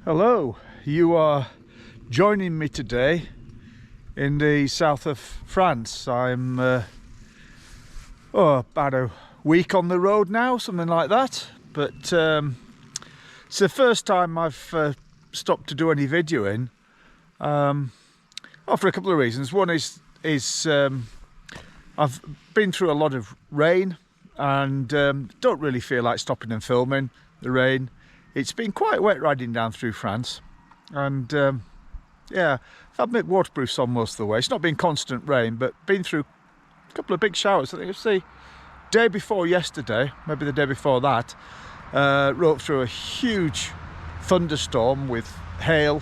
Hello, you are joining me today in the south of France. I'm about a week on the road now, something like that, but it's the first time I've stopped to do any videoing for a couple of reasons. One is I've been through a lot of rain and don't really feel like stopping and filming the rain. It's been quite wet riding down through France, and yeah, I've had my waterproofs on most of the way. It's not been constant rain, but been through a couple of big showers. I think it's the day before yesterday, maybe the day before that, rode through a huge thunderstorm with hail.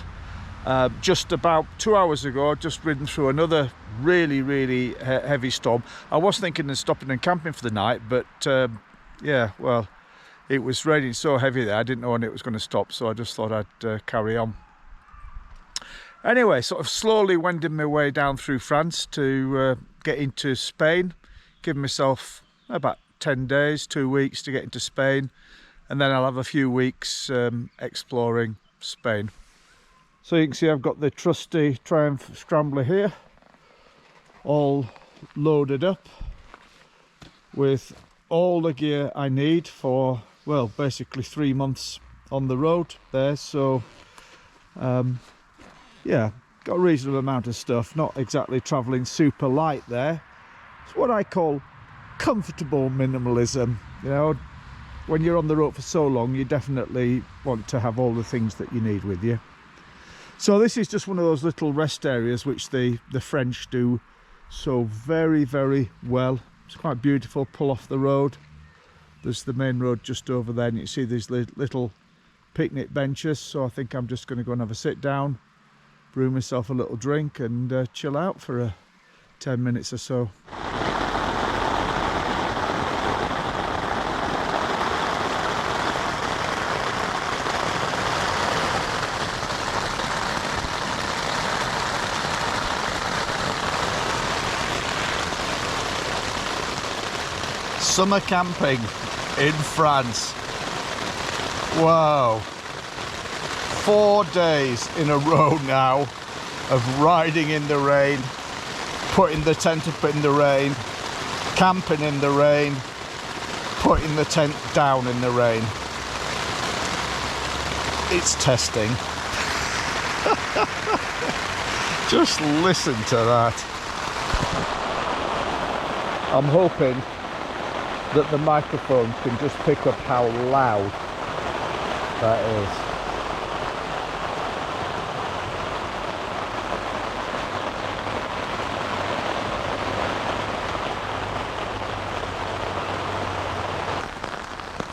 Just about 2 hours ago, I've just ridden through another really heavy storm. I was thinking of stopping and camping for the night, but yeah, well, it was raining so heavy there, I didn't know when it was going to stop, so I just thought I'd carry on. Anyway, sort of slowly wending my way down through France to get into Spain, giving myself about 10 days, 2 weeks to get into Spain, and then I'll have a few weeks exploring Spain. So you can see I've got the trusty Triumph Scrambler here, all loaded up with all the gear I need for, well, basically 3 months on the road there. So yeah, got a reasonable amount of stuff, not exactly travelling super light there. It's what I call comfortable minimalism. You know, when you're on the road for so long, you definitely want to have all the things that you need with you. So this is just one of those little rest areas which the French do so very well. It's quite beautiful. Pull off the road, there's the main road just over there, and you see these little picnic benches. So I think I'm just going to go and have a sit down, brew myself a little drink and chill out for 10 minutes or so. Summer camping in France. Wow. 4 days in a row now of riding in the rain, putting the tent up in the rain, camping in the rain, putting the tent down in the rain. It's testing. Just listen to that. I'm hoping that the microphone can just pick up how loud that is.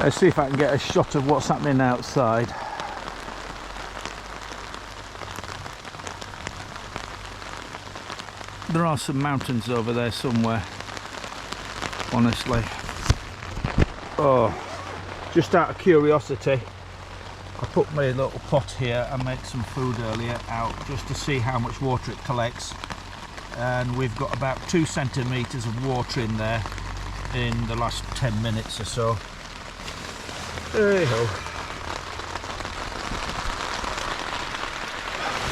Let's see if I can get a shot of what's happening outside. There are some mountains over there somewhere, honestly. Oh, just out of curiosity, I put my little pot here and made some food earlier out just to see how much water it collects, and we've got about 2 centimetres of water in there in the last 10 minutes or so. There you go.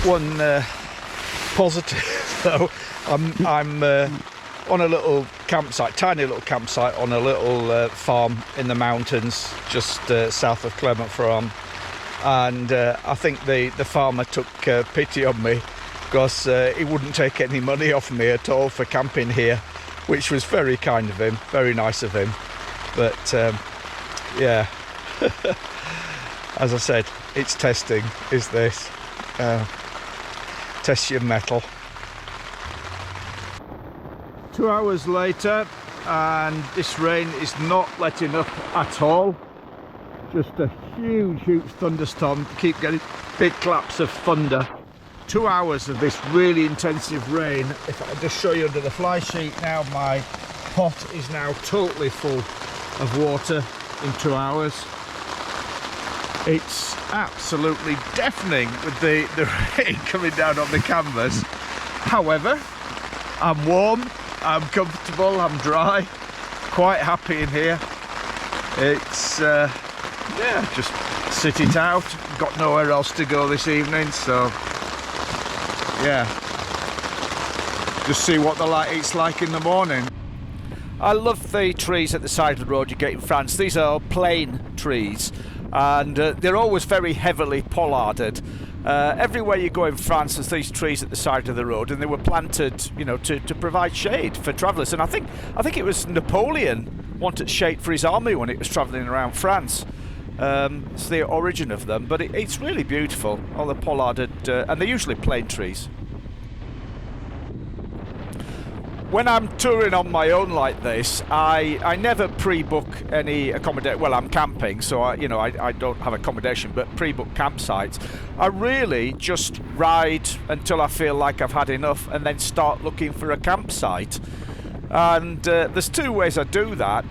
One positive though, I'm on a little campsite, tiny little campsite on a little farm in the mountains just south of Clermont-Ferrand, and I think the farmer took pity on me because he wouldn't take any money off me at all for camping here, which was very kind of him, very nice of him. But yeah, as I said, it's testing, is this. Test your mettle. 2 hours later, and this rain is not letting up at all. Just a huge thunderstorm. Keep getting big claps of thunder. 2 hours of this really intensive rain. If I just show you under the fly sheet now, my pot is now totally full of water in 2 hours. It's absolutely deafening with the rain coming down on the canvas. However, I'm warm, I'm comfortable, I'm dry, quite happy in here. It's yeah, just sit it out, got nowhere else to go this evening, so yeah, just see what it's like in the morning. I love the trees at the side of the road you get in France. These are plane trees, and they're always very heavily pollarded. Everywhere you go in France, there's these trees at the side of the road, and they were planted, you know, to provide shade for travellers. And I think it was Napoleon wanted shade for his army when it was travelling around France. It's the origin of them, but it's really beautiful. All the pollarded, and they're usually plane trees. When I'm touring on my own like this, I never pre-book any accommodation. Well, I'm camping, so I don't have accommodation, but pre-book campsites. I really just ride until I feel like I've had enough, and then start looking for a campsite. And there's two ways I do that.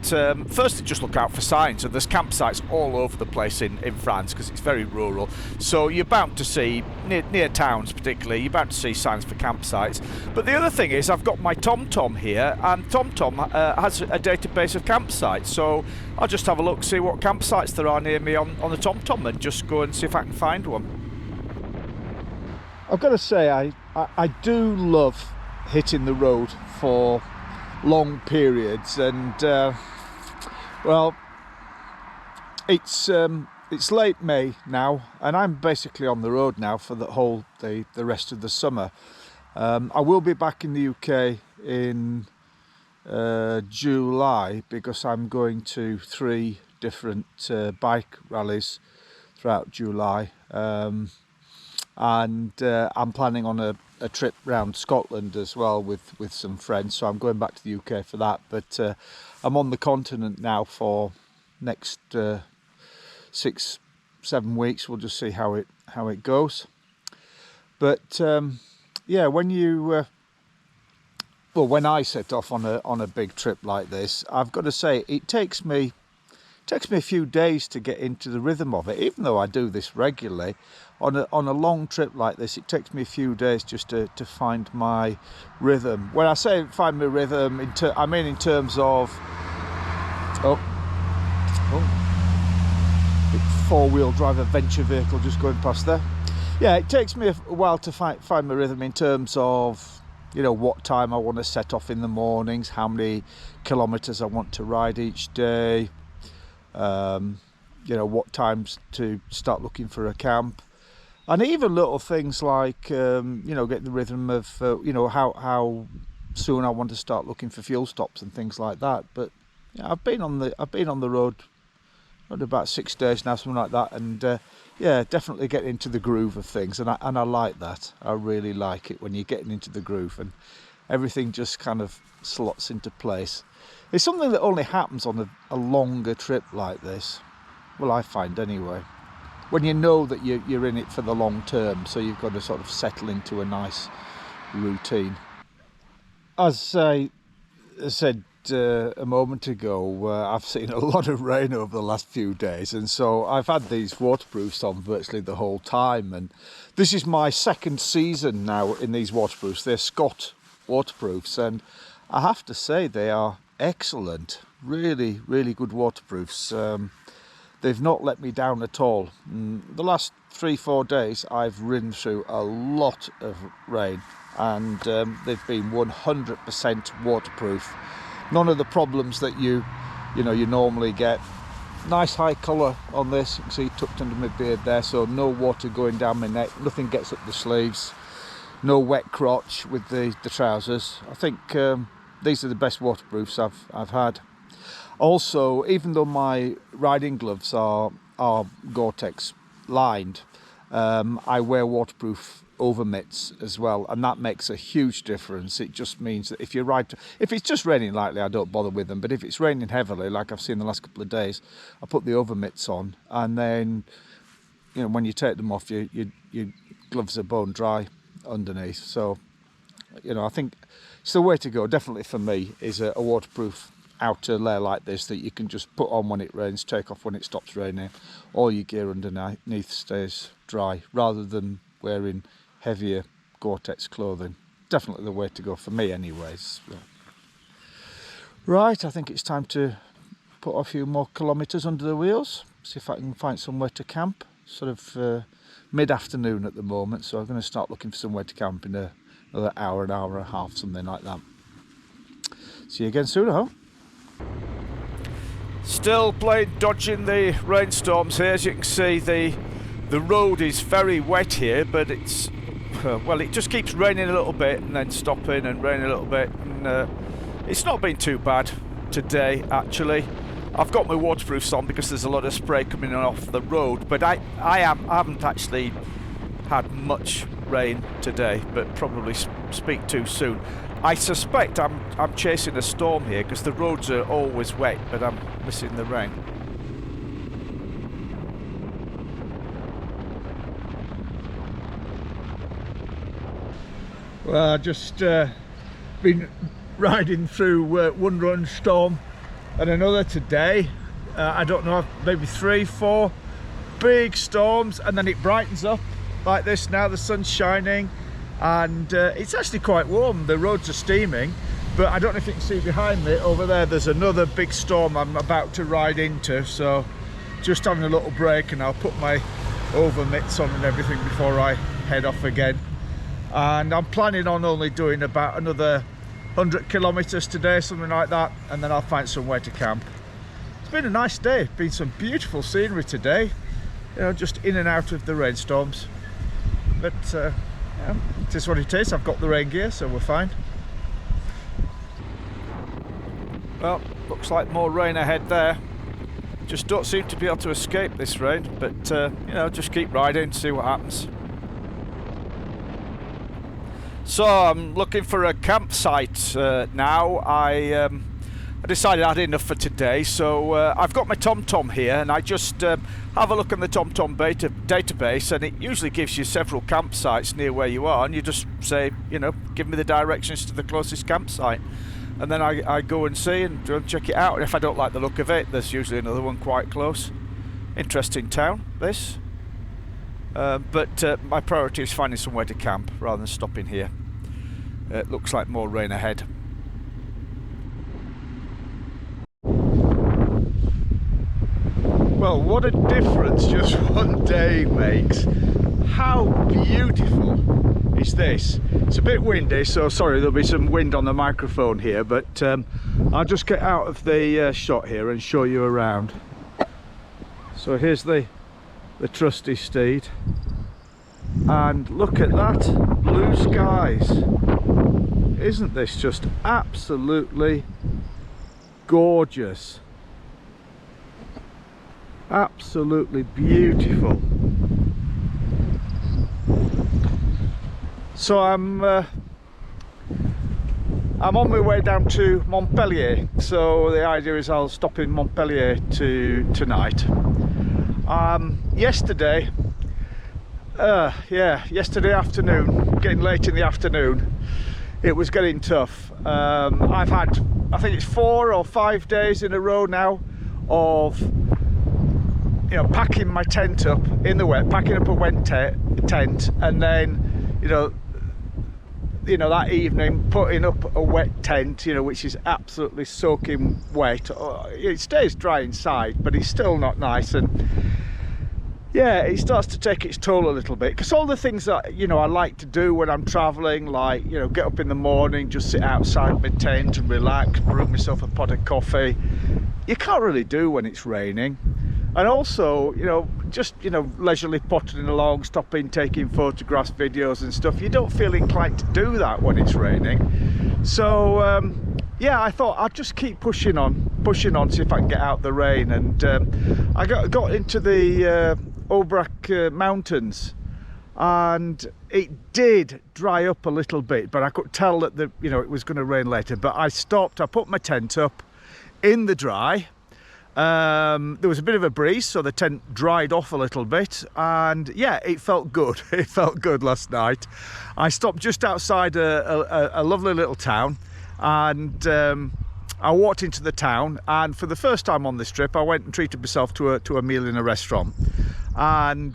First, just look out for signs, and there's campsites all over the place in France because it's very rural. So you're bound to see, near towns particularly, you're bound to see signs for campsites. But the other thing is I've got my TomTom here, and TomTom has a database of campsites. So I'll just have a look, see what campsites there are near me on the TomTom, and just go and see if I can find one. I've got to say, I do love hitting the road for long periods, and well, it's late May now, and I'm basically on the road now for the rest of the summer. I will be back in the UK in July, because I'm going to 3 different bike rallies throughout July, and I'm planning on a trip round Scotland as well with some friends, so I'm going back to the UK for that. But I'm on the continent now for next 6-7 weeks. We'll just see how it goes. But yeah, when I set off on a big trip like this, I've got to say it takes me a few days to get into the rhythm of it. Even though I do this regularly, on a long trip like this, it takes me a few days just to find my rhythm. When I say find my rhythm, I mean in terms of four-wheel drive adventure vehicle just going past there. Yeah, it takes me a while to find my rhythm in terms of, you know, what time I want to set off in the mornings, how many kilometres I want to ride each day, you know, what times to start looking for a camp, and even little things like you know, getting the rhythm of you know, how soon I want to start looking for fuel stops and things like that. But yeah, I've been on the road about 6 days now, something like that, and yeah, definitely getting into the groove of things, and I like that. I really like it when you're getting into the groove and everything just kind of slots into place. It's something that only happens on a longer trip like this. Well, I find anyway. When you know that you're in it for the long term, so you've got to sort of settle into a nice routine. As I said a moment ago, I've seen a lot of rain over the last few days, and so I've had these waterproofs on virtually the whole time, and this is my second season now in these waterproofs. They're Scott waterproofs, and I have to say they are excellent, really good waterproofs. They've not let me down at all. The last 3-4 days I've ridden through a lot of rain, and they've been 100% waterproof. None of the problems that you normally get. Nice high colour on this, you can see tucked under my beard there, so no water going down my neck, nothing gets up the sleeves, no wet crotch with the trousers. I think these are the best waterproofs I've had. Also, even though my riding gloves are Gore-Tex lined, I wear waterproof over mitts as well, and that makes a huge difference. It just means that if it's just raining lightly, I don't bother with them, but if it's raining heavily, like I've seen the last couple of days, I put the over mitts on, and then, you know, when you take them off, your gloves are bone dry underneath. So, you know, I think it's the way to go, definitely for me, is a waterproof outer layer like this that you can just put on when it rains, take off when it stops raining. All your gear underneath stays dry, rather than wearing heavier Gore-Tex clothing. Definitely the way to go for me anyways. Right, I think it's time to put a few more kilometres under the wheels, see if I can find somewhere to camp, sort of mid-afternoon at the moment, so I'm going to start looking for somewhere to camp in another hour, an hour and a half, something like that. See you again soon, I hope. Still dodging the rainstorms here. As you can see, the road is very wet here, but it's well, it just keeps raining a little bit and then stopping and raining a little bit, and it's not been too bad today actually. I've got my waterproofs on because there's a lot of spray coming off the road, but I haven't actually had much rain today, but probably speak too soon. I suspect I'm chasing a storm here because the roads are always wet, but I'm missing the rain. Well, I've just been riding through one run storm and another today. I don't know, maybe 3, 4 big storms, and then it brightens up like this now. The sun's shining and it's actually quite warm. The roads are steaming, but I don't know if you can see behind me over there, there's another big storm I'm about to ride into, so just having a little break, and I'll put my over mitts on and everything before I head off again. And I'm planning on only doing about another 100 kilometers today, something like that, and then I'll find somewhere to camp. It's been a nice day, been some beautiful scenery today, you know, just in and out of the rainstorms, but yeah, it is what it is. I've got the rain gear, so we're fine. Well, looks like more rain ahead there. Just don't seem to be able to escape this rain, but you know, just keep riding, see what happens. So I'm looking for a campsite now. I decided I had enough for today, so I've got my TomTom here, and I just have a look in the TomTom database, and it usually gives you several campsites near where you are, and you just say, you know, give me the directions to the closest campsite, and then I go and see and check it out. And if I don't like the look of it, there's usually another one quite close. Interesting town, this. But my priority is finding somewhere to camp rather than stopping here. It looks like more rain ahead. Well, what a difference just one day makes. How beautiful is this? It's a bit windy, so sorry, there'll be some wind on the microphone here, but I'll just get out of the shot here and show you around. So here's the trusty steed, and look at that, blue skies. Isn't this just absolutely gorgeous? Absolutely beautiful. So I'm on my way down to Montpellier, so the idea is I'll stop in Montpellier tonight. Yesterday afternoon, getting late in the afternoon, it was getting tough. I've had, I think it's 4 or 5 days in a row now of, you know, packing my tent up in the wet, packing up a wet tent, and then, you know, that evening putting up a wet tent, you know, which is absolutely soaking wet. It stays dry inside, but it's still not nice, and yeah, it starts to take its toll a little bit, because all the things that, you know, I like to do when I'm traveling, like, you know, get up in the morning, just sit outside my tent and relax, brew myself a pot of coffee, you can't really do when it's raining. And also, you know, just, you know, leisurely pottering along, stopping, taking photographs, videos and stuff, you don't feel inclined to do that when it's raining. So yeah, I thought I'd just keep pushing on, see if I can get out the rain. And I got into the Aubrac mountains, and it did dry up a little bit, but I could tell that it was going to rain later. But I stopped, I put my tent up in the dry. There was a bit of a breeze, so the tent dried off a little bit, and yeah, it felt good. It felt good last night. I stopped just outside a lovely little town, and I walked into the town, and for the first time on this trip I went and treated myself to a meal in a restaurant. And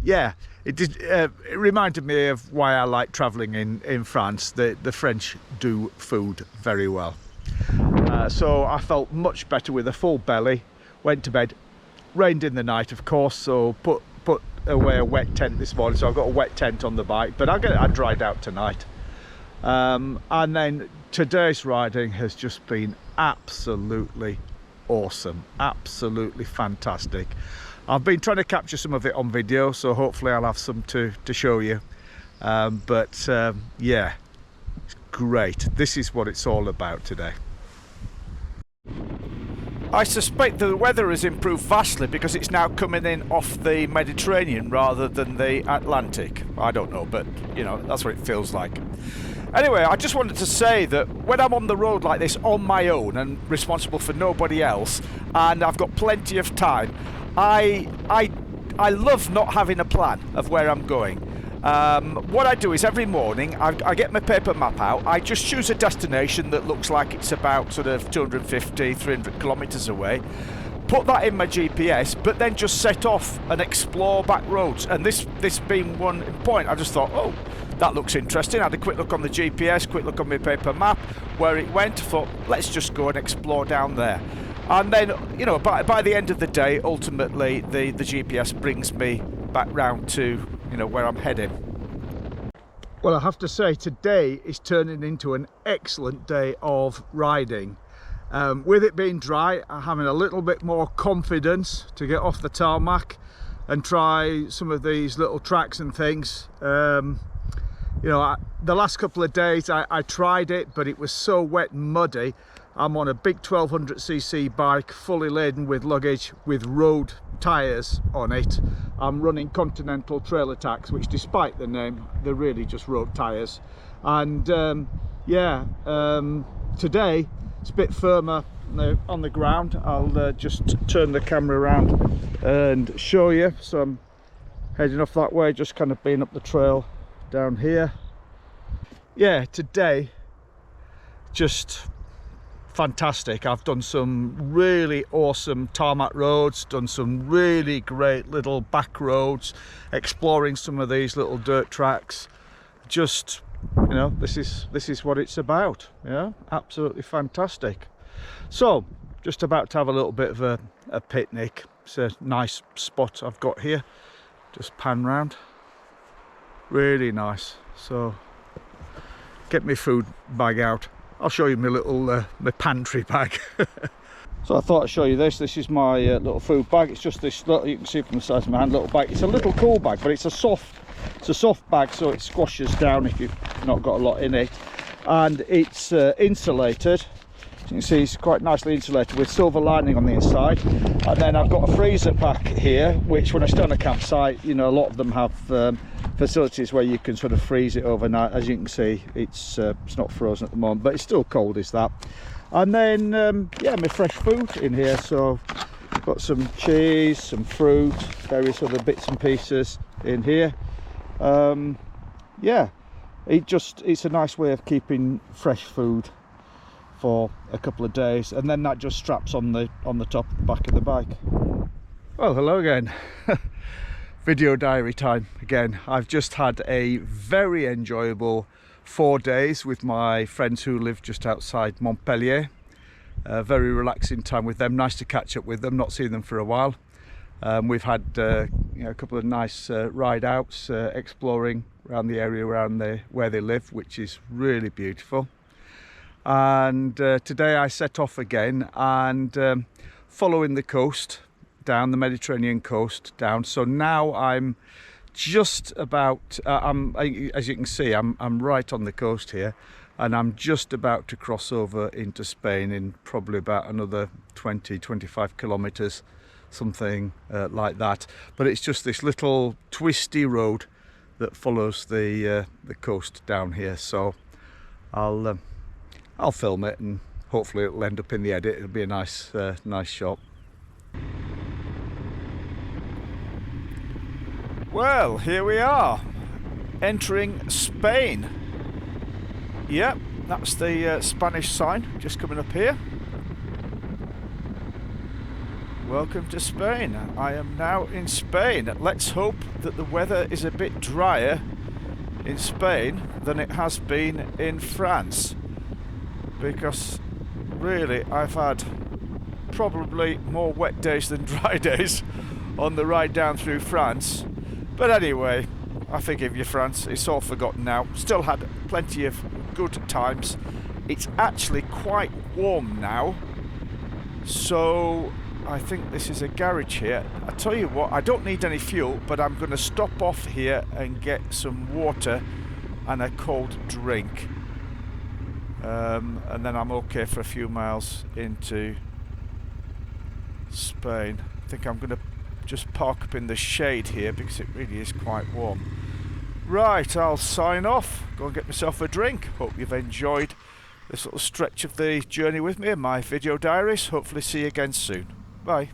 yeah, it reminded me of why I like travelling in France. The French do food very well. So I felt much better with a full belly, went to bed, rained in the night of course, so put away a wet tent this morning, so I've got a wet tent on the bike, but I'll get it dried out tonight. And then today's riding has just been absolutely awesome, absolutely fantastic. I've been trying to capture some of it on video, so hopefully I'll have some to show you. Yeah, it's great. This is what it's all about today. I suspect the weather has improved vastly because it's now coming in off the Mediterranean rather than the Atlantic. I don't know, but you know, that's what it feels like. Anyway, I just wanted to say that when I'm on the road like this on my own and responsible for nobody else, and I've got plenty of time, I love not having a plan of where I'm going. What I do is every morning I get my paper map out. I just choose a destination that looks like it's about sort of 250, 300 kilometres away, put that in my GPS, but then just set off and explore back roads. And this being one point, I just thought, oh, that looks interesting. I had a quick look on the GPS, quick look on my paper map, where it went. I thought, let's just go and explore down there. And then, you know, by the end of the day, ultimately, the GPS brings me back round to, you know, where I'm heading. Well, I have to say, today is turning into an excellent day of riding. With it being dry, I'm having a little bit more confidence to get off the tarmac and try some of these little tracks and things. You know, the last couple of days I tried it, but it was so wet and muddy. I'm on a big 1200cc bike, fully laden with luggage, with road tyres on it. I'm running Continental Trail Attacks, which despite the name, they're really just road tyres. And today it's a bit firmer on the ground. I'll just turn the camera around and show you. So I'm heading off that way, just kind of being up the trail down here. Yeah, today just fantastic. I've done some really awesome tarmac roads, done some really great little back roads, exploring some of these little dirt tracks. Just, you know, this is what it's about. Yeah, absolutely fantastic. So just about to have a little bit of a picnic. It's a nice spot I've got here. Just pan round, really nice. So get my food bag out. I'll show you my little my pantry bag. So I thought I'd show you this. This is my little food bag. It's just this little, you can see from the size of my hand, little bag. It's a little cool bag, but it's a soft bag, so it squashes down if you've not got a lot in it. And it's insulated. As you can see, it's quite nicely insulated with silver lining on the inside. And then I've got a freezer pack here, which when I stay on a campsite, you know, a lot of them have facilities where you can sort of freeze it overnight. As you can see, it's not frozen at the moment, but it's still cold as that. And then yeah, my fresh food in here. So I've got some cheese, some fruit, various other bits and pieces in here. Yeah, it's a nice way of keeping fresh food for a couple of days, and then that just straps on the top back of the bike. Well, hello again. Video diary time again. I've just had a very enjoyable 4 days with my friends who live just outside Montpellier. Very relaxing time with them. Nice to catch up with them, not seen them for a while. We've had you know, a couple of nice ride outs, exploring around the area around where they live, which is really beautiful. And today I set off again and following the coast down, the Mediterranean coast down. So now I'm just about as you can see, I'm right on the coast here, and I'm just about to cross over into Spain in probably about another 20-25 kilometers, something like that. But it's just this little twisty road that follows the coast down here. So I'll film it and hopefully it'll end up in the edit. It'll be a nice shot. Well, here we are, entering Spain. Yep, that's the Spanish sign just coming up here. Welcome to Spain. I am now in Spain. Let's hope that the weather is a bit drier in Spain than it has been in France, because really I've had probably more wet days than dry days on the ride down through France. But anyway, I forgive you, France. It's all forgotten now. Still had plenty of good times. It's actually quite warm now, so I think this is a garage here. I tell you what, I don't need any fuel, but I'm going to stop off here and get some water and a cold drink, and then I'm okay for a few miles into Spain. I think I'm going to just park up in the shade here because it really is quite warm. Right, I'll sign off, go and get myself a drink. Hope you've enjoyed this little stretch of the journey with me in my video diaries. Hopefully see you again soon. Bye.